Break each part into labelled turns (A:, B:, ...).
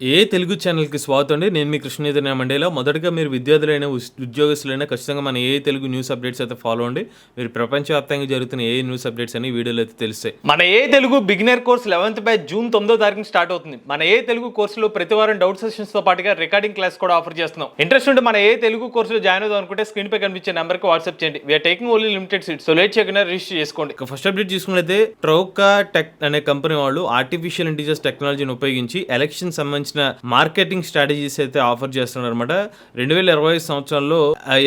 A: ఏ తెలుగు ఛానల్‌కి స్వాగతం అండి. నేను మీ కృష్ణచైతన్య మండేలా. మొదటగా మీరు విద్యార్థులైనా, ఉద్యోగస్తులైనా ఖచ్చితంగా మన ఏ తెలుగు న్యూస్ అప్డేట్స్ అయితే ఫాలో అవ్వండి. మీరు ప్రపంచవ్యాప్తంగా జరుగుతున్న ఏ న్యూస్ అప్డేట్స్ అని వీడియోలో అయితే తెలుస్తాయి.
B: మన ఏ Telugu beginner course 11th batch June 9వ తారీఖున స్టార్ట్ అవుతుంది. మన ఏ తెలుగు కోర్సులో ప్రతి వారం డౌట్ సెషన్స్ తో పాటుగా రికార్డింగ్ క్లాస్ కూడా ఆఫర్ చేస్తున్నాం. ఇంట్రెస్ట్ ఉంటే మన ఏ తెలుగు కోర్సులో జాయిన్ అవుదాం అనుకుంటే స్క్రీన్ పై కనిపించే నెంబర్ కి వాట్సాప్ చేయండి. We're taking only limited seats. So late చేయకుండా రిజిస్టర్ చేసుకోండి.
A: ఫస్ట్ అప్డేట్ చూసుకున్నట్లయితే ట్రోకా టెక్ అనే కంపెనీ వాళ్ళు ఆర్టిఫిషియల్ ఇంటెలిజెన్స్ టెక్నాలజీని ఉపయోగించి ఎలక్షన్ సంబంధించిన మార్కెటింగ్ స్ట్రాటజీస్ అయితే ఆఫర్ చేస్తున్నారు అనమాట. 2025 సంవత్సరంలో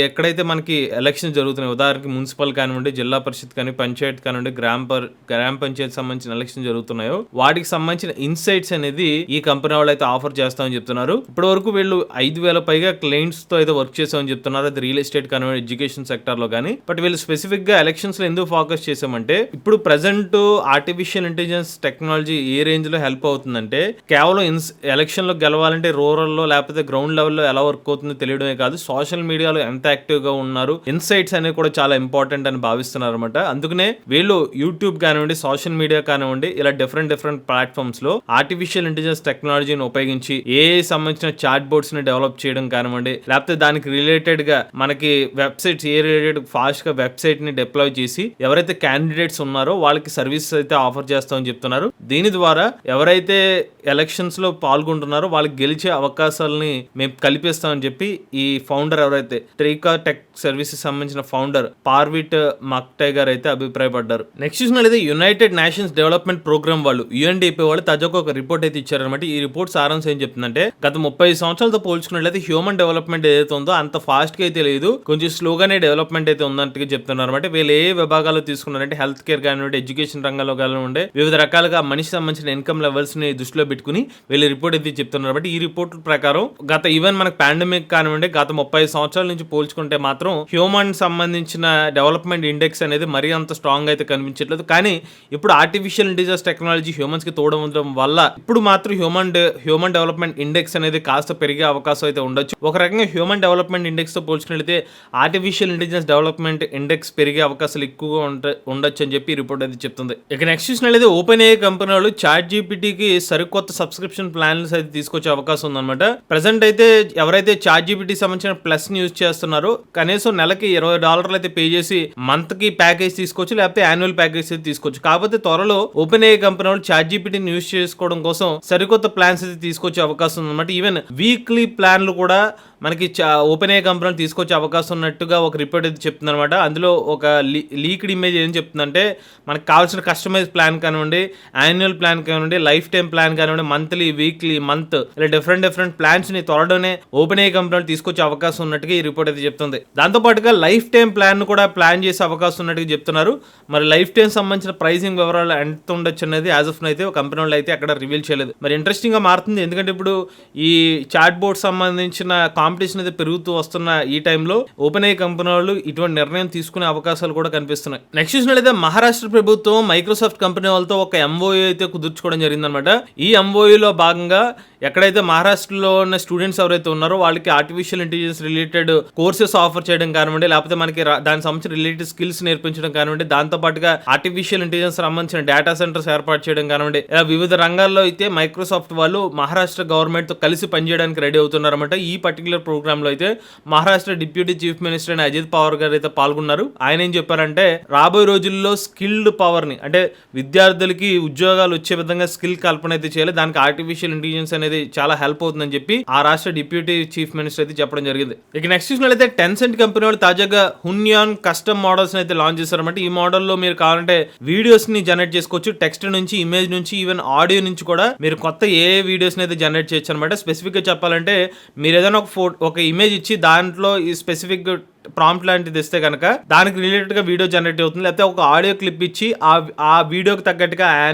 A: ఎక్కడైతే మనకి ఎలక్షన్ జరుగుతున్నాయి, ఉదాహరణకి మున్సిపల్ కానివ్వండి, జిల్లా పరిషత్ కానీ, పంచాయత్ కానివ్వండి, గ్రామ పంచాయత్ సంబంధించిన ఎలక్షన్ జరుగుతున్నాయో వాటికి సంబంధించిన ఇన్సైట్స్ అనేది ఈ కంపెనీ వాళ్ళు అయితే ఆఫర్ చేస్తామని చెప్తున్నారు. ఇప్పటి వరకు వీళ్ళు 5,000 పైగా క్లయింట్స్ తో అయితే వర్క్ చేసామని చెప్తున్నారు. అది రియల్ ఎస్టేట్ కానివ్వండి, ఎడ్యుకేషన్ సెక్టర్ లో కానీ. బట్ వీళ్ళు స్పెసిఫిక్ గా ఎలక్షన్స్ లో ఎందుకు ఫోకస్ చేసామంటే, ఇప్పుడు ప్రెసెంట్ ఆర్టిఫిషియల్ ఇంటెలిజెన్స్ టెక్నాలజీ ఏ రేంజ్ లో హెల్ప్ అవుతుందంటే, కేవలం ఎలక్షన్ లో గెలవాలంటే రూరల్లో లేకపోతే గ్రౌండ్ లెవెల్లో ఎలా వర్క్ అవుతుందో తెలియడమే కాదు, సోషల్ మీడియాలో ఎంత యాక్టివ్ గా ఉన్నారు, ఇన్సైట్స్ అనేవి కూడా చాలా ఇంపార్టెంట్ అని భావిస్తున్నారు అనమాట. అందుకనే వీళ్ళు యూట్యూబ్ కానివ్వండి, సోషల్ మీడియా కానివ్వండి, ఇలా డిఫరెంట్ ప్లాట్ఫామ్స్ లో ఆర్టిఫిషియల్ ఇంటెలిజెన్స్ టెక్నాలజీని ఉపయోగించి ఏఐ సంబంధించిన చాట్ బోర్డ్స్ ని డెవలప్ చేయడం కానివ్వండి, లేకపోతే దానికి రిలేటెడ్ గా మనకి వెబ్సైట్స్ ఏ రిలేటెడ్ ఫాస్ట్ గా వెబ్సైట్ ని డిప్లాయ్ చేసి ఎవరైతే క్యాండిడేట్స్ ఉన్నారో వాళ్ళకి సర్వీసెస్ అయితే ఆఫర్ చేస్తామని చెప్తున్నారు. దీని ద్వారా ఎవరైతే ఎలక్షన్స్ లో పాల్గొంటున్నారో వాళ్ళకి గెలిచే అవకాశాలని మేము కల్పిస్తామని చెప్పి ఈ ఫౌండర్ ఎవరైతే ట్రీకా టెక్ సర్వీసెస్ సంబంధించిన ఫౌండర్ పార్విట్ మక్టై గారు అయితే అభిప్రాయపడ్డారు. నెక్స్ట్ చూసినట్లయితే యునైటెడ్ నేషన్స్ డెవలప్మెంట్ ప్రోగ్రామ్ వాళ్ళు UNDP వాళ్ళు తాజాగా ఒక రిపోర్ట్ అయితే ఇచ్చారనమాట. ఈ రిపోర్ట్ సారాంశం ఏం చెప్తుందంటే, గత 30 సంవత్సరాలతో పోల్చుకున్నట్లయితే హ్యూమన్ డెవలప్మెంట్ ఏదైతే ఉందో అంత ఫాస్ట్ గా అయితే లేదు, కొంచెం స్లోగానే డెవలప్మెంట్ అయితే ఉందంటే చెప్తున్నారు అనమాట. వీళ్ళు ఏ విభాగాల్లో తీసుకున్నారంటే హెల్త్ కేర్ కానివ్వండి, ఎడ్యుకేషన్ రంగంలో కానివ్వండి, వివిధ రకాలుగా మనిషి సంబంధించిన ఇన్కమ్ లెవెల్స్ ని దృష్టిలో పెట్టుకుని వీళ్ళు రిపోర్ట్ అయితే చెప్తున్నారు. బట్ ఈ రిపోర్ట్ ప్రకారం గత ఈవెన్ మనకు పాండమిక్ కానివ్వండి, గత 30 సంవత్సరాల నుంచి పోల్చుకుంటే మాత్రం హ్యూమన్ సంబంధించిన డెవలప్మెంట్ ఇండెక్స్ అనేది మరీ అంత స్ట్రాంగ్ అయితే కనిపించట్లేదు. కానీ ఇప్పుడు ఆర్టిఫిషియల్ ఇంటెలిజెన్స్ టెక్నాలజీ హ్యూమన్స్ కి తోడవడం వల్ల ఇప్పుడు మాత్రం హ్యూమన్ డెవలప్మెంట్ ఇండెక్స్ అనేది కాస్త పెరిగే అవకాశం అయితే ఉండొచ్చు. ఒక రకంగా హ్యూమన్ డెవలప్మెంట్ ఇండెక్స్ తో పోల్చుకున్నట్లయితే ఆర్టిఫిషియల్ ఇంటెలిజెన్స్ డెవలప్మెంట్ ఇండెక్స్ పెరిగే అవకాశాలు ఎక్కువగా ఉండొచ్చు అని చెప్పి రిపోర్ట్ అయితే చెప్తుంది. ఇక నెక్స్ట్ చూసినట్లయితే ఓపెన్ AI కంపెనీ వాళ్ళు ChatGPTకి సరికొత్త సబ్స్క్రిప్షన్ ప్లాన్స్ అయితే తీసుకొచ్చే అవకాశం ఉందన్నమాట. ప్రెసెంట్ అయితే ఎవరైతే ChatGPT సంబంధించిన ప్లస్ ని యూజ్ చేస్తున్నారో కనీసం నెలకి $20 అయితే పే చేసి మంత్ కి ప్యాకేజ్ తీసుకోవచ్చు, లేకపోతే యాన్యువల్ ప్యాకేజ్ అయితే తీసుకోవచ్చు. కాకపోతే త్వరలో ఓపెన్ AI కంపెనీ వాళ్ళు ChatGPTని యూజ్ చేసుకోవడం కోసం సరికొత్త ప్లాన్స్ అయితే తీసుకొచ్చే అవకాశం ఉందన్నమాట. ఈవెన్ వీక్లీ ప్లాన్లు కూడా మనకి ఓపెన్ AI కంపెనీ తీసుకొచ్చే అవకాశం ఉన్నట్టుగా ఒక రిపోర్ట్ అయితే చెప్తుంది అనమాట. అందులో ఒక లీక్డ్ ఇమేజ్ ఏం చెప్తుందంటే, మనకు కావాల్సిన కస్టమైజ్ ప్లాన్ కానివ్వండి, యాన్యువల్ ప్లాన్ కానివ్వండి, లైఫ్ టైం ప్లాన్ కానివ్వండి, మంత్లీ, వీక్లీ, మంత్ ఇలా డిఫరెంట్ ప్లాన్స్ ని త్వరలోనే ఓపెన్ AI కంపెనీ తీసుకొచ్చే అవకాశం ఉన్నట్టుగా ఈ రిపోర్ట్ అయితే చెప్తుంది. దాంతో పాటుగా లైఫ్ టైం ప్లాన్ కూడా ప్లాన్ చేసే అవకాశం ఉన్నట్టుగా చెప్తున్నారు. మరి లైఫ్ టైం సంబంధించిన ప్రైసింగ్ వివరాలు ఎంత ఉండొచ్చు అనేది యాజ్ ఆఫ్ అయితే కంపెనీ వాళ్ళు అయితే అక్కడ రివీల్ చేయలేదు. మరి ఇంట్రెస్టింగ్ గా మారుతుంది, ఎందుకంటే ఇప్పుడు ఈ చాట్ బోర్డ్ సంబంధించిన కాంపిటీషన్ అయితే పెరుగుతూ వస్తున్న ఈ టైంలో ఓపెన్ AI కంపెనీ వాళ్ళు ఇటువంటి నిర్ణయం తీసుకునే అవకాశాలు కూడా కనిపిస్తున్నాయి. నెక్స్ట్ చూసినట్లయితే మహారాష్ట్ర ప్రభుత్వం మైక్రోసాఫ్ట్ కంపెనీ వాళ్ళతో ఒక MOU అయితే కుదుర్చుకోవడం జరిగిందనమాట. ఈ MOUలో భాగంగా ఎక్కడైతే మహారాష్ట్రలో ఉన్న స్టూడెంట్స్ ఎవరైతే ఉన్నారో వాళ్ళకి artificial intelligence related courses offer చేయడం కానివ్వండి, లేకపోతే మనకి దానికి సంబంధించిన రిలేటెడ్ స్కిల్స్ నేర్పించడం కానివ్వండి, దాంతో పాటుగా ఆర్టిఫిషియల్ ఇంటెలిజెన్స్ సంబంధించిన డేటా సెంటర్స్ ఏర్పాటు చేయడం కానివ్వండి, ఇలా వివిధ రంగాల్లో అయితే మైక్రోసాఫ్ట్ వాళ్ళు మహారాష్ట్ర గవర్నమెంట్ తో కలిసి పనిచేయడానికి రెడీ అవుతున్నారన్నమాట. ఈ పర్టికులర్ ప్రోగ్రామ్ లో అయితే మహారాష్ట్ర డిప్యూటీ చీఫ్ మినిస్టర్ అయిన అజిత్ పవార్ గారు అయితే పాల్గొన్నారు. ఆయన ఏం చెప్పారంటే, రాబోయే రోజుల్లో స్కిల్డ్ పవర్ ని, అంటే విద్యార్థులకి ఉద్యోగాలు వచ్చే విధంగా స్కిల్ కల్పన అయితే చేయాలి, దానికి ఆర్టిఫిషియల్ ఇంటెలిజెన్స్ అనేది చాలా హెల్ప్ అవుతుందని చెప్పి ఆ రాష్ట్ర డిప్యూటీ చీఫ్ మినిస్టర్ అయితే చెప్పడం జరిగింది. ఇక నెక్స్ట్ చూసినట్లయితే Tencent కంపెనీ వాళ్ళు తాజాగా హున్యాన్ కస్టమ్ మోడల్స్ అయితే లాంచ్ చేశారన్నమాట. ఈ మోడల్లో మీరు కావాలంటే వీడియోస్ ని జనరేట్ చేసుకోవచ్చు, టెక్స్ట్ నుంచి, ఇమేజ్ నుంచి, ఈవెన్ ఆడియో నుంచి కూడా మీరు కొత్త ఏ వీడియోస్ ని అయితే జనరేట్ చేయొచ్చు అనమాట. స్పెసిఫిక్ గా చెప్పాలంటే, మీరు ఏదైనా ఒక ఇమేజ్ ఇచ్చి దాంట్లో ఈ స్పెసిఫిక్ ప్రాంప్ట్ లాంటిది ఇస్తే కనుక దానికి రిలేటెడ్ గా వీడియో జనరేట్ అవుతుంది, లేకపోతే ఒక ఆడియో క్లిప్ ఇచ్చి ఆ వీడియోకి తగ్గట్టుగా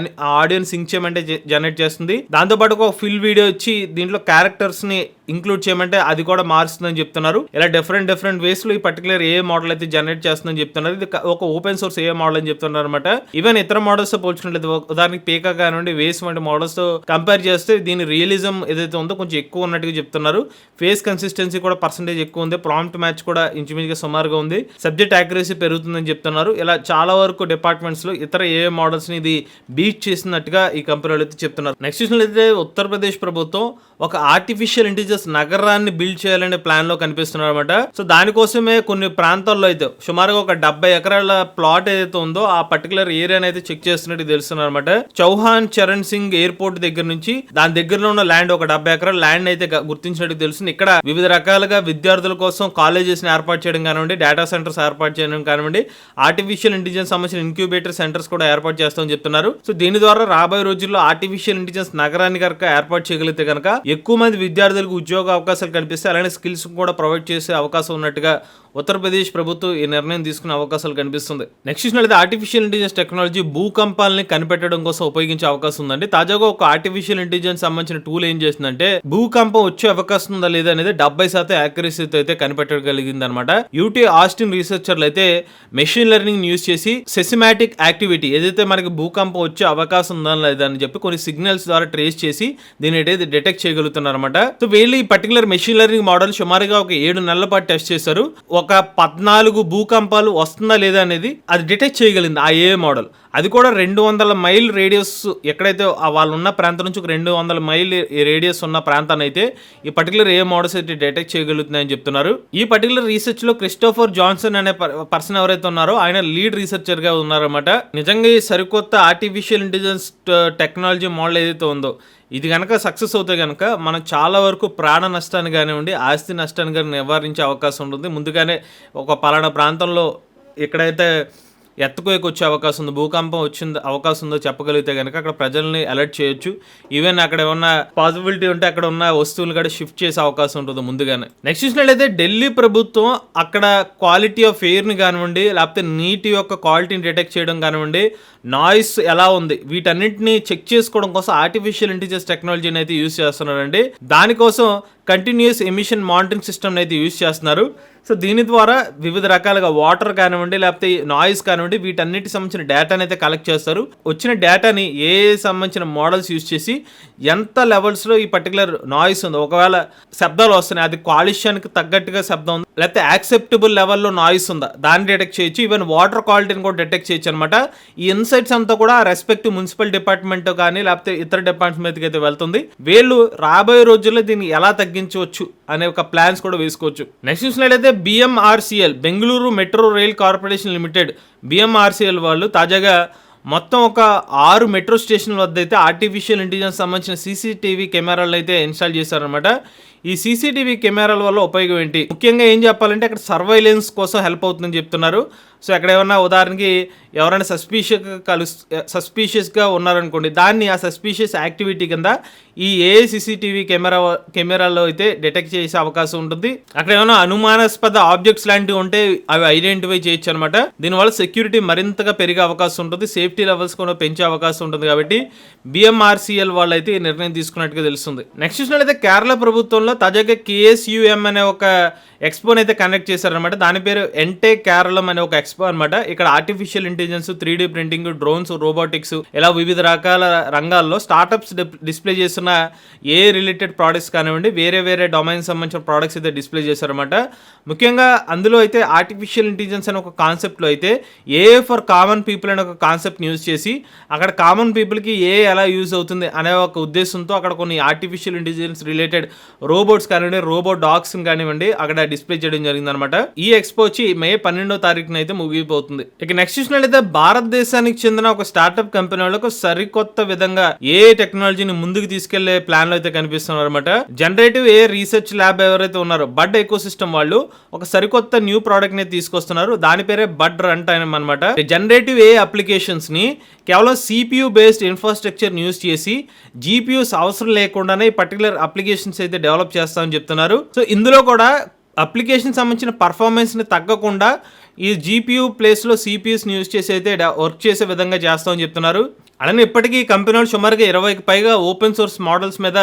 A: ఆ ఆడియోని సింక్ చేయమంటే జనరేట్ చేస్తుంది. దాంతో పాటు ఒక ఫుల్ వీడియో ఇచ్చి దీంట్లో క్యారెక్టర్స్ ని ఇంక్లూడ్ చేయమంటే అది కూడా మారుస్తుందని చెప్తున్నారు. ఇలా డిఫరెంట్ వేస్ లో ఈ పర్టికులర్ ఏ మోడల్ అయితే జనరేట్ చేస్తుందని చెప్తున్నారు. ఇది ఒక ఓపెన్ సోర్స్ ఏ మోడల్ అని చెప్తున్నారు అనమాట. ఈవెన్ ఇతర మోడల్స్ తో పోల్చుకున్నట్లయితే, ఉదాహరణకి పీకా కానివ్వండి, వేస్ వంటి మోడల్స్ తో కంపేర్ చేస్తే దీని రియలిజం ఏదైతే ఉందో కొంచెం ఎక్కువ ఉన్నట్టుగా చెప్తున్నారు. ఫేస్ కన్సిస్టెన్సీ కూడా పర్సెంటేజ్ ఎక్కువ ఉంది, ప్రాంప్ట్ మ్యాచ్ కూడా ఇంచుమించుగా సుమారుగా ఉంది, సబ్జెక్ట్ యాక్యురసీ పెరుగుతుందని చెప్తున్నారు. ఇలా చాలా వరకు డిపార్ట్మెంట్స్ లో ఇతర ఏ మోడల్స్ ని ఇది బీట్ చేసినట్టుగా ఈ కంపెనీలు అయితే చెప్తున్నారు. నెక్స్ట్ చూసినట్లయితే ఉత్తరప్రదేశ్ ప్రభుత్వం ఒక ఆర్టిఫిషియల్ ఇంటెలిజెన్స్ నగరాన్ని బిల్డ్ చేయాలనే ప్లాన్ లో కనిపిస్తున్నారు అనమాట. సో దానికోసమే కొన్ని ప్రాంతాల్లో అయితే సుమారుగా ఒక 70 ఎకరాల ప్లాట్ ఏదైతే ఉందో ఆ పర్టికులర్ ఏరియాని అయితే చెక్ చేస్తున్నట్టు తెలుస్తున్నారు అనమాట. చౌహాన్ చరణ్ సింగ్ ఎయిర్పోర్ట్ దగ్గర నుంచి దాని దగ్గరలో ఉన్న ల్యాండ్ ఒక 70 ఎకరాల ల్యాండ్ అయితే గుర్తించినట్టు తెలుస్తుంది. ఇక్కడ వివిధ రకాలుగా విద్యార్థుల కోసం కాలేజెస్ ని ఏర్పాటు చేయడం కానివ్వండి, డేటా సెంటర్స్ ఏర్పాటు చేయడం కానివ్వండి, ఆర్టిఫిషియల్ ఇంటెలిజెన్స్ సంబంధించిన ఇంక్యుబేటర్ సెంటర్స్ కూడా ఏర్పాటు చేస్తామని చెప్తున్నారు. సో దీని ద్వారా రాబోయే రోజుల్లో ఆర్టిఫిషియల్ ఇంటెలిజెన్స్ నగరాన్ని కనుక ఏర్పాటు చేయగలిగితే కనుక ఎక్కువ మంది విద్యార్థులకు ఉద్యోగ అవకాశాలు కనిపిస్తే అలానే స్కిల్స్ కూడా ప్రొవైడ్ చేసే అవకాశం ఉన్నట్టుగా ఉత్తరప్రదేశ్ ప్రభుత్వం ఈ నిర్ణయం తీసుకునే అవకాశాలు కనిపిస్తుంది. నెక్స్ట్ చూసినట్లయితే ఆర్టిఫిషియల్ ఇంటెలిజెన్స్ టెక్నాలజీ భూకంపాలని కనిపెట్టడం కోసం ఉపయోగించే అవకాశం ఉందండి. తాజాగా ఒక ఆర్టిఫిషియల్ ఇంటెలిజెన్స్ సంబంధించిన టూల్ ఏం చేస్తుందంటే భూకంపం వచ్చే అవకాశం ఉందా లేదా అనేది 70% యాక్యురసీతో అయితే కనిపెట్టగలిగింది అనమాట. యూటీ ఆస్టిన్ రీసెర్చర్లు అయితే మెషిన్ లెర్నింగ్ యూజ్ చేసి సెసిమాటిక్ యాక్టివిటీ ఏదైతే మనకి భూకంపం వచ్చే అవకాశం ఉందా లేదా అని చెప్పి కొన్ని సిగ్నల్స్ ద్వారా ట్రేస్ చేసి దీని అయితే డిటెక్ట్ చేయగలుగుతున్నారు అనమాట. సో వీళ్ళు ఈ పర్టికులర్ మెషిన్ లెర్నింగ్ మోడల్ సుమారుగా ఒక 7 నెలల పాటు టెస్ట్ చేశారు. ఒక 14 భూకంపాలు వస్తుందా లేదా అనేది అది డిటెక్ట్ చేయగలిగింది ఆ ఏ మోడల్. అది కూడా 200 మైల్ రేడియస్ ఎక్కడైతే వాళ్ళు ఉన్న ప్రాంతం నుంచి ఒక 200 మైల్ రేడియస్ ఉన్న ప్రాంతాన్ని అయితే ఈ పర్టికులర్ ఏ మోడల్స్ అయితే డిటెక్ట్ చేయగలుగుతున్నాయని చెప్తున్నారు. ఈ పర్టికులర్ రీసెర్చ్ లో క్రిస్టోఫర్ జాన్సన్ అనే పర్సన్ ఎవరైతే ఉన్నారో ఆయన లీడ్ రీసెర్చర్ గా ఉన్నారన్నమాట. నిజంగా ఈ సరికొత్త ఆర్టిఫిషియల్ ఇంటెలిజెన్స్ టెక్నాలజీ మోడల్ ఏదైతే ఉందో ఇది కనుక సక్సెస్ అవుతే కనుక మనం చాలా వరకు ప్రాణ నష్టాన్ని కానివ్వండి, ఆస్తి నష్టాన్ని కానీ నివారించే అవకాశం ఉంటుంది. ముందుగానే ఒక పలానా ప్రాంతంలో ఎక్కడైతే ఎర్త్క్వేక్ వచ్చే అవకాశం ఉంది, భూకంపం వచ్చింది అవకాశం ఉందో చెప్పగలిగితే కనుక అక్కడ ప్రజల్ని అలర్ట్ చేయొచ్చు. ఈవెన్ అక్కడ ఏమన్నా పాసిబిలిటీ ఉంటే అక్కడ ఉన్న వస్తువులు కూడా షిఫ్ట్ చేసే అవకాశం ఉంటుంది ముందుగానే. నెక్స్ట్ చూసినట్లయితే ఢిల్లీ ప్రభుత్వం అక్కడ క్వాలిటీ ఆఫ్ ఎయిర్ని కానివ్వండి, లేకపోతే నీటి యొక్క క్వాలిటీని డిటెక్ట్ చేయడం కానివ్వండి, నాయిస్ ఎలా ఉంది వీటన్నింటినీ చెక్ చేసుకోవడం కోసం ఆర్టిఫిషియల్ ఇంటెలిజెన్స్ టెక్నాలజీని అయితే యూజ్ చేస్తున్నారండి. దానికోసం కంటిన్యూస్ ఎమిషన్ మానిటరింగ్ సిస్టమ్ అయితే యూజ్ చేస్తున్నారు. సో దీని ద్వారా వివిధ రకాలుగా వాటర్ కానివ్వండి, లేకపోతే నాయిస్ కానివ్వండి, వీటన్నిటికి సంబంధించిన డేటాని అయితే కలెక్ట్ చేస్తారు. వచ్చిన డేటాని ఏ సంబంధించిన మోడల్స్ యూజ్ చేసి ఎంత లెవెల్స్లో ఈ పర్టికులర్ నాయిస్ ఉందో, ఒకవేళ శబ్దాలు వస్తున్నాయి అది కాలుష్యానికి తగ్గట్టుగా శబ్దం ఉంది, లేకపోతే యాక్సెప్టబుల్ లెవెల్లో నాయిస్ ఉందా దాన్ని డిటెక్ట్ చేయొచ్చు. ఈవెన్ వాటర్ క్వాలిటీని కూడా డిటెక్ట్ చేయొచ్చు అనమాట. ఈ ఇన్సైట్స్ అంతా కూడా రెస్పెక్టివ్ మున్సిపల్ డిపార్ట్మెంట్ కానీ లేకపోతే ఇతర డిపార్ట్మెంట్కి అయితే వెళ్తుంది. వీళ్ళు రాబోయే రోజుల్లో దీన్ని ఎలా తగ్గించవచ్చు అనే ఒక ప్లాన్స్ కూడా వేసుకోవచ్చు. నెక్స్ట్ చూసినట్లయితే BMRCL Bengaluru metro rail corporation limited BMRCL వాళ్ళు తాజాగా మొత్తం ఒక 6 మెట్రో స్టేషన్ వద్ద అయితే ఆర్టిఫిషియల్ ఇంటెలిజెన్స్ సంబంధించిన CCTV కెమెరాలు అయితే ఇన్స్టాల్ చేశారనమాట. ఈ CCTV కెమెరాల వల్ల ఉపయోగం ఏంటి, ముఖ్యంగా ఏం చెప్పాలంటే అక్కడ సర్వైలెన్స్ కోసం హెల్ప్ అవుతుందని చెప్తున్నారు. సో అక్కడ ఏమన్నా ఉదాహరణకి ఎవరైనా సస్పీషియస్గా ఉన్నారనుకోండి, దాన్ని ఆ సస్పీషియస్ యాక్టివిటీ కింద ఈ CCTV కెమెరాలో అయితే డిటెక్ట్ చేసే అవకాశం ఉంటుంది. అక్కడ ఏమైనా అనుమానాస్పద ఆబ్జెక్ట్స్ లాంటివి ఉంటే అవి ఐడెంటిఫై చేయొచ్చు అనమాట. దీనివల్ల సెక్యూరిటీ మరింతగా పెరిగే అవకాశం ఉంటుంది, సేఫ్టీ లెవెల్స్ కూడా పెంచే అవకాశం ఉంటుంది. కాబట్టి BMRCL వాళ్ళు అయితే ఈ నిర్ణయం తీసుకున్నట్టుగా తెలుస్తుంది. నెక్స్ట్ చూసినట్లయితే కేరళ ప్రభుత్వంలో తాజాగా KSUM అనే ఒక ఎక్స్పోని అయితే కండక్ట్ చేశారనమాట. దాని పేరు ఎంటే కేరళం అనే ఒక ఎక్స్పో అనమాట. ఇక్కడ artificial intelligence, 3D printing, drones, robotics ఇలా వివిధ రకాల రంగాల్లో స్టార్టప్స్ డిస్ప్లే చేస్తున్న ఏ రిలేటెడ్ ప్రోడక్ట్స్ కానివ్వండి, వేరే వేరే డొమైన్ సంబంధించిన ప్రోడక్ట్స్ అయితే డిస్ప్లే చేశారనమాట. ముఖ్యంగా అందులో అయితే ఆర్టిఫిషియల్ ఇంటెలిజెన్స్ అనే ఒక కాన్సెప్ట్లో అయితే ఫర్ కామన్ పీపుల్ అనే ఒక కాన్సెప్ట్ని యూజ్ చేసి అక్కడ కామన్ పీపుల్కి ఎలా యూజ్ అవుతుంది అనే ఒక ఉద్దేశంతో అక్కడ కొన్ని ఆర్టిఫిషియల్ ఇంటెలిజెన్స్ రిలేటెడ్ రోబోట్స్ కానివ్వండి, రోబోట్ డాగ్స్ కానివ్వండి అక్కడ డిస్ప్లే చేయడం జరిగింది అనమాట. ఈ ఎక్స్పో వచ్చి మే 12వ తారీఖున అయితే ముగిపోతుంది. ఇక నెక్స్ట్ చూసినట్లయితే భారతదేశానికి చెందిన ఒక స్టార్ట్అప్ కంపెనీ వాళ్ళకు సరికొత్త విధంగా టెక్నాలజీని ముందుకు తీసుకెళ్లే ప్లాన్ లో అయితే కనిపిస్తున్నారు అనమాట. జనరేటివ్ రీసెర్చ్ ల్యాబ్ ఎవరైతే ఉన్నారో బడ్ ఎకో సిస్టమ్ వాళ్ళు ఒక సరికొత్త న్యూ ప్రోడక్ట్ ని తీసుకొస్తున్నారు. దాని పేరే బడ్ రన్ టైమ్ అనమాట. జనరేటివ్ అప్లికేషన్స్ ని కేవలం CPU బేస్డ్ ఇన్ఫ్రాస్ట్రక్చర్ యూజ్ చేసి GPUs అవసరం లేకుండానే పర్టికులర్ అప్లికేషన్స్ అయితే డెవలప్ చేస్తామని చెప్తున్నారు. సో ఇందులో కూడా అప్లికేషన్ సంబంధించిన పర్ఫార్మెన్స్ని తగ్గకుండా ఈ GPU ప్లేస్లో CPUస్ని యూజ్ చేసి అయితే వర్క్ చేసే విధంగా చేస్తామని చెప్తున్నారు. అలానే ఇప్పటికీ కంపెనీ వాళ్ళు సుమారుగా 20కి పైగా ఓపెన్ సోర్స్ మోడల్స్ మీద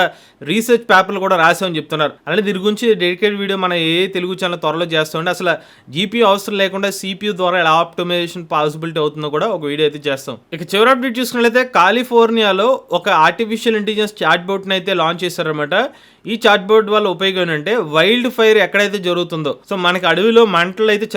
A: రీసెర్చ్ పేపర్లు కూడా రాసామని చెప్తున్నారు. అలానే దీని గురించి డెడికేటెడ్ వీడియో మన తెలుగు ఛానల్ త్వరలో చేస్తామండి. అసలు GPU అవసరం లేకుండా CPU ద్వారా ఎలా ఆప్టిమైజేషన్ పాసిబిలిటీ అవుతుందో కూడా ఒక వీడియో అయితే చేస్తాం. ఇక చివరి అప్డేట్ చూసుకున్నట్లయితే కాలిఫోర్నియాలో ఒక ఆర్టిఫిషియల్ ఇంటెలిజెన్స్ చాట్ బోట్ని అయితే లాంచ్ చేశారనమాట. ఈ చాట్ బోర్డ్ వల్ల ఉపయోగం ఏంటంటే వైల్డ్ ఫైర్ ఎక్కడైతే జరుగుతుందో, సో మనకి అడవిలో మంటలు అయితే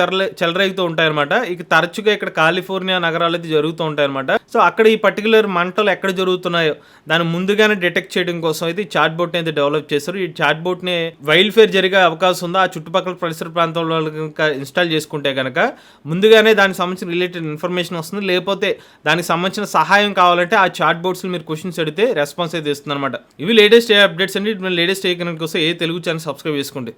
A: చెలరేగుతూ ఉంటాయన్నమాట. ఇక తరచుగా ఇక్కడ కాలిఫోర్నియా నగరాలు అయితే జరుగుతూ ఉంటాయన్నమాట. సో అక్కడ ఈ పర్టికులర్ పర్టికులర్ మంటలు ఎక్కడ జరుగుతున్నాయో దాన్ని ముందుగానే డిటెక్ట్ చేయడం కోసం అయితే ఈ చాట్ బోట్ని అయితే డెవలప్ చేశారు. ఈ చాట్ బోట్ని వైల్డ్ ఫైర్ జరిగే అవకాశం ఉందో ఆ చుట్టుపక్కల పరిసర ప్రాంతంలో కనుక ఇన్స్టాల్ చేసుకుంటే కనుక ముందుగానే దానికి సంబంధించిన రిలేటెడ్ ఇన్ఫర్మేషన్ వస్తుంది. లేకపోతే దానికి సంబంధించిన సహాయం కావాలంటే ఆ చాట్ బోట్స్లో మీరు క్వశ్చన్స్ అడిగితే రెస్పాన్స్ అయితే ఇస్తుంది అనమాట. ఇవి లేటెస్ట్ అప్డేట్స్ అండి. లేటెస్ట్ ఏ కనుక కోసం ఏ తెలుగు ఛానల్ సబ్స్క్రైబ్ చేసుకోండి.